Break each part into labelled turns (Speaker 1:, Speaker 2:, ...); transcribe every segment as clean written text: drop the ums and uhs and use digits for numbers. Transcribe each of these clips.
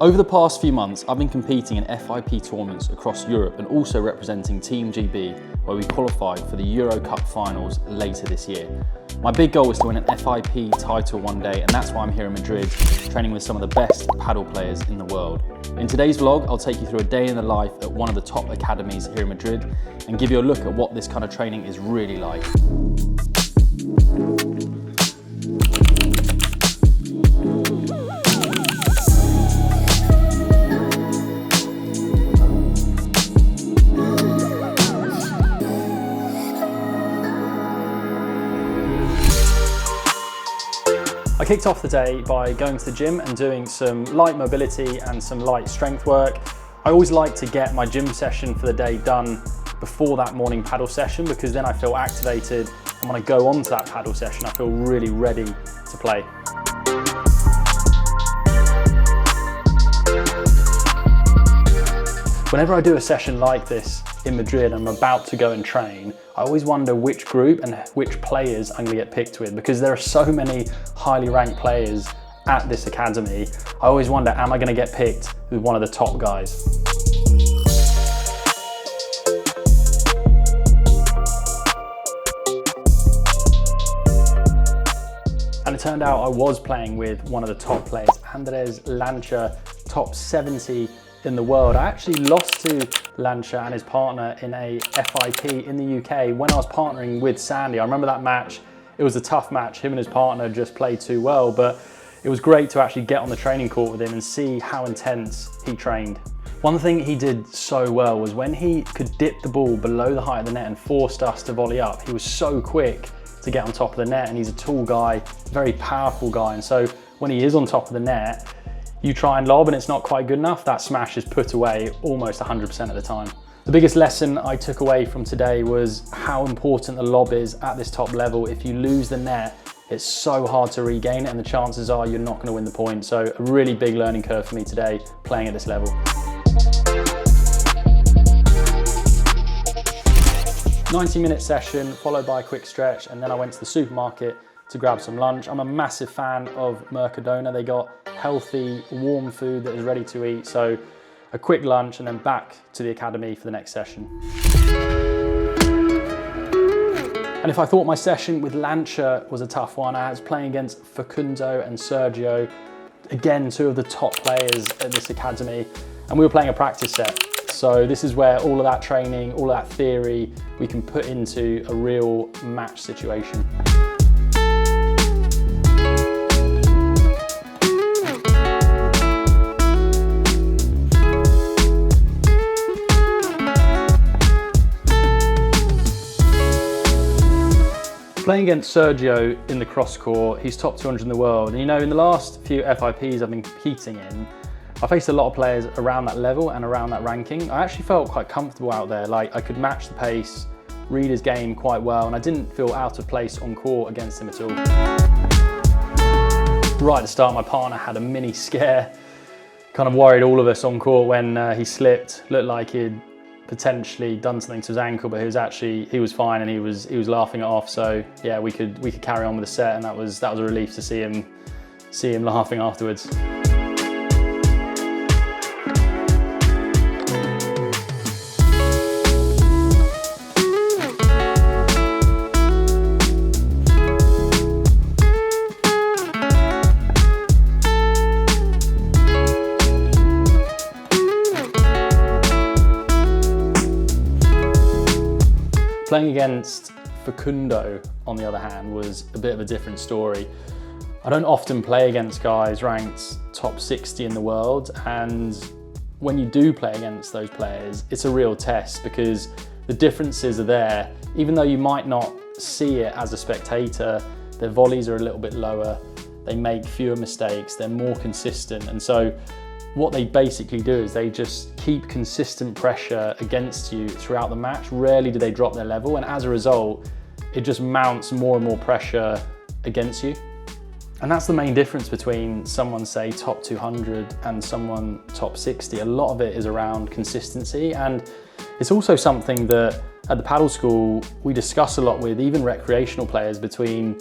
Speaker 1: Over the past few months, I've been competing in FIP tournaments across Europe and also representing Team GB, where we qualified for the Euro Cup finals later this year. My big goal is to win an FIP title one day, and that's why I'm here in Madrid, training with some of the best paddle players in the world. In today's vlog, I'll take you through a day in the life at one of the top academies here in Madrid and give you a look at what this kind of training is really like. I kicked off the day by going to the gym and doing some light mobility and some light strength work. I always like to get my gym session for the day done before that morning paddle session, because then I feel activated, and when I go on to that paddle session I feel really ready to play. Whenever I do a session like this in Madrid and I'm about to go and train, I always wonder which group and which players I'm going to get picked with, because there are so many highly ranked players at this academy. I always wonder, am I going to get picked with one of the top guys? And it turned out I was playing with one of the top players, Andres Lancha, top 70 in the world. I actually lost to Lancha and his partner in a FIP in the UK when I was partnering with Sandy. I remember that match. It was a tough match. Him and his partner just played too well, but it was great to actually get on the training court with him and see how intense he trained. One thing he did so well was when he could dip the ball below the height of the net and forced us to volley up. He was so quick to get on top of the net, and he's a tall guy, very powerful guy, and so when he is on top of the net, you try and lob and it's not quite good enough, that smash is put away almost 100% of the time. The biggest lesson I took away from today was how important the lob is at this top level. If you lose the net, it's so hard to regain it, and the chances are you're not going to win the point. So a really big learning curve for me today, playing at this level. "90-minute session followed by a quick stretch, and then I went to the supermarket to grab some lunch. I'm a massive fan of Mercadona. They got healthy, warm food that is ready to eat. So a quick lunch and then back to the academy for the next session. And if I thought my session with Lancha was a tough one, I was playing against Facundo and Sergio, again, two of the top players at this academy, and we were playing a practice set. So this is where all of that training, all of that theory, we can put into a real match situation. Playing against Sergio in the cross court, he's top 200 in the world. And you know, in the last few FIPs I've been competing in, I faced a lot of players around that level and around that ranking. I actually felt quite comfortable out there. Like, I could match the pace, read his game quite well, and I didn't feel out of place on court against him at all. Right at the start, my partner had a mini scare. Kind of worried all of us on court when he slipped. Looked like he'd potentially done something to his ankle, but he was fine, and he was laughing it off. So yeah, we could carry on with the set, and that was a relief to see him laughing afterwards. Playing against Facundo, on the other hand, was a bit of a different story. I don't often play against guys ranked top 60 in the world, and when you do play against those players, it's a real test, because the differences are there. Even though you might not see it as a spectator, their volleys are a little bit lower, they make fewer mistakes, they're more consistent, and so what they basically do is they just keep consistent pressure against you throughout the match. Rarely do they drop their level, and as a result, it just mounts more and more pressure against you. And that's the main difference between someone, say, top 200 and someone top 60. A lot of it is around consistency, and it's also something that at the Padel School we discuss a lot with even recreational players, between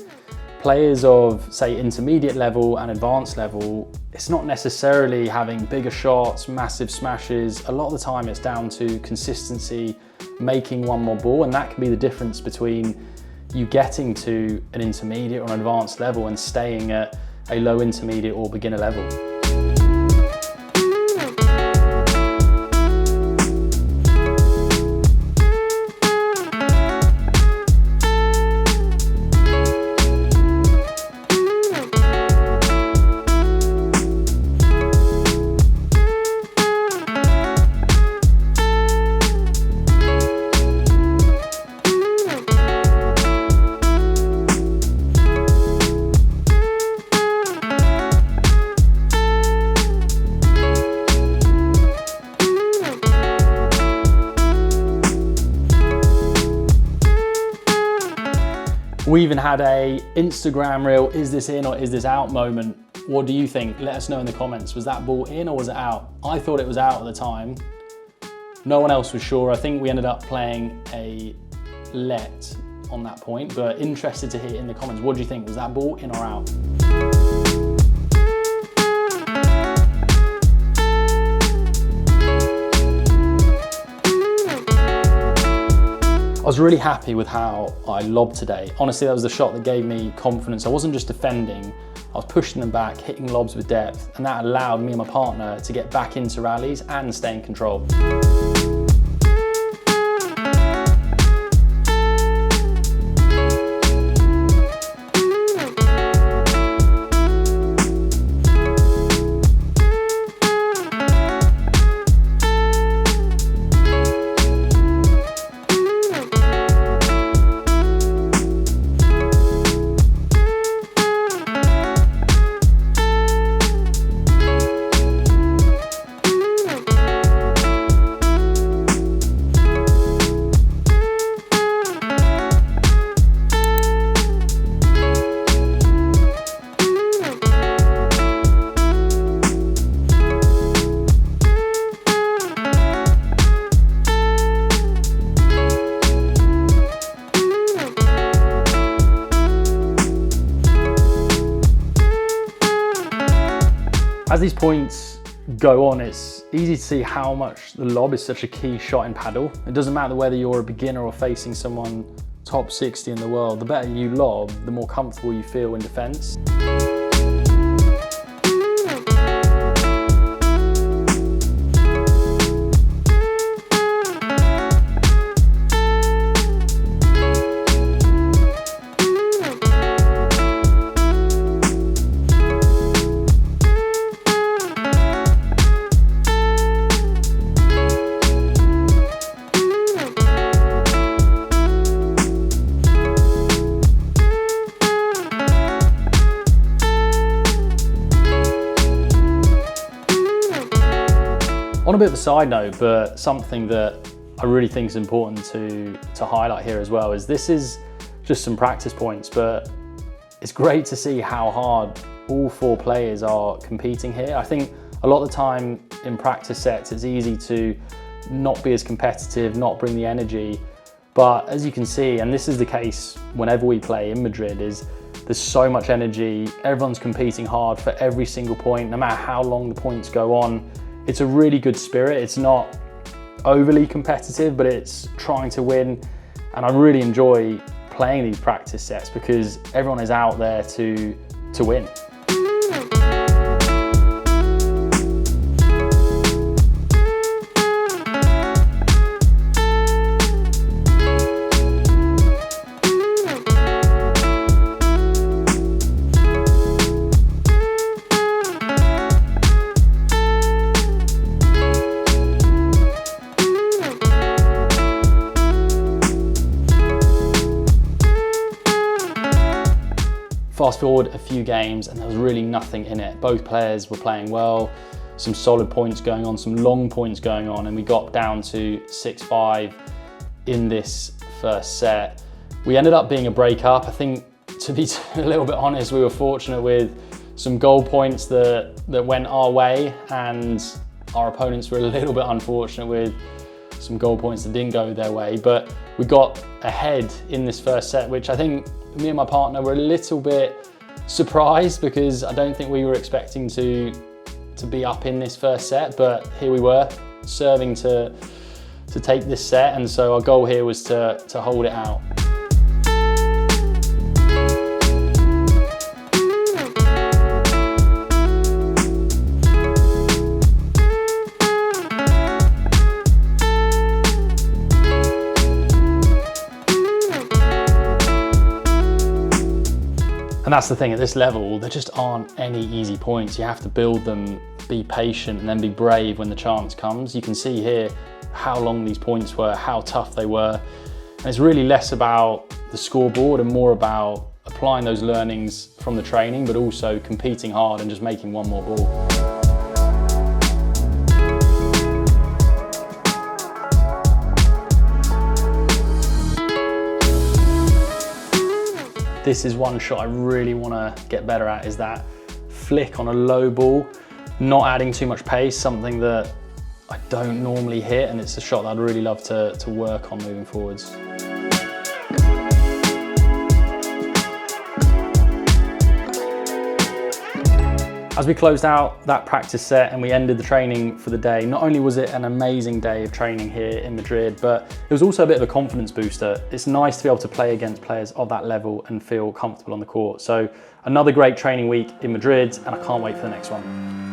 Speaker 1: players of, say, intermediate level and advanced level, it's not necessarily having bigger shots, massive smashes. A lot of the time it's down to consistency, making one more ball, and that can be the difference between you getting to an intermediate or an advanced level and staying at a low intermediate or beginner level. We even had a Instagram reel, is this in or is this out moment? What do you think? Let us know in the comments. Was that ball in or was it out? I thought it was out at the time. No one else was sure. I think we ended up playing a let on that point, but interested to hear in the comments, what do you think? Was that ball in or out? I was really happy with how I lobbed today. Honestly, that was the shot that gave me confidence. I wasn't just defending, I was pushing them back, hitting lobs with depth, and that allowed me and my partner to get back into rallies and stay in control. As these points go on, it's easy to see how much the lob is such a key shot in paddle. It doesn't matter whether you're a beginner or facing someone top 60 in the world, the better you lob, the more comfortable you feel in defense. On a bit of a side note, but something that I really think is important to highlight here as well, is this is just some practice points, but it's great to see how hard all four players are competing here. I think a lot of the time in practice sets, it's easy to not be as competitive, not bring the energy. But as you can see, and this is the case whenever we play in Madrid, is there's so much energy. Everyone's competing hard for every single point, no matter how long the points go on. It's a really good spirit. It's not overly competitive, but it's trying to win. And I really enjoy playing these practice sets because everyone is out there to win. Fast forward a few games and there was really nothing in it. Both players were playing well, some solid points going on, some long points going on, and we got down to 6-5 in this first set. We ended up being a breakup. I think, to be a little bit honest, we were fortunate with some goal points that went our way, and our opponents were a little bit unfortunate with some goal points that didn't go their way. But we got ahead in this first set, which I think me and my partner were a little bit surprised because I don't think we were expecting to be up in this first set, but here we were, serving to take this set, and so our goal here was to hold it out. And that's the thing, at this level, there just aren't any easy points. You have to build them, be patient, and then be brave when the chance comes. You can see here how long these points were, how tough they were. And it's really less about the scoreboard and more about applying those learnings from the training, but also competing hard and just making one more ball. This is one shot I really want to get better at, is that flick on a low ball, not adding too much pace, something that I don't normally hit, and it's a shot that I'd really love to work on moving forwards. As we closed out that practice set and we ended the training for the day, not only was it an amazing day of training here in Madrid, but it was also a bit of a confidence booster. It's nice to be able to play against players of that level and feel comfortable on the court. So another great training week in Madrid, and I can't wait for the next one.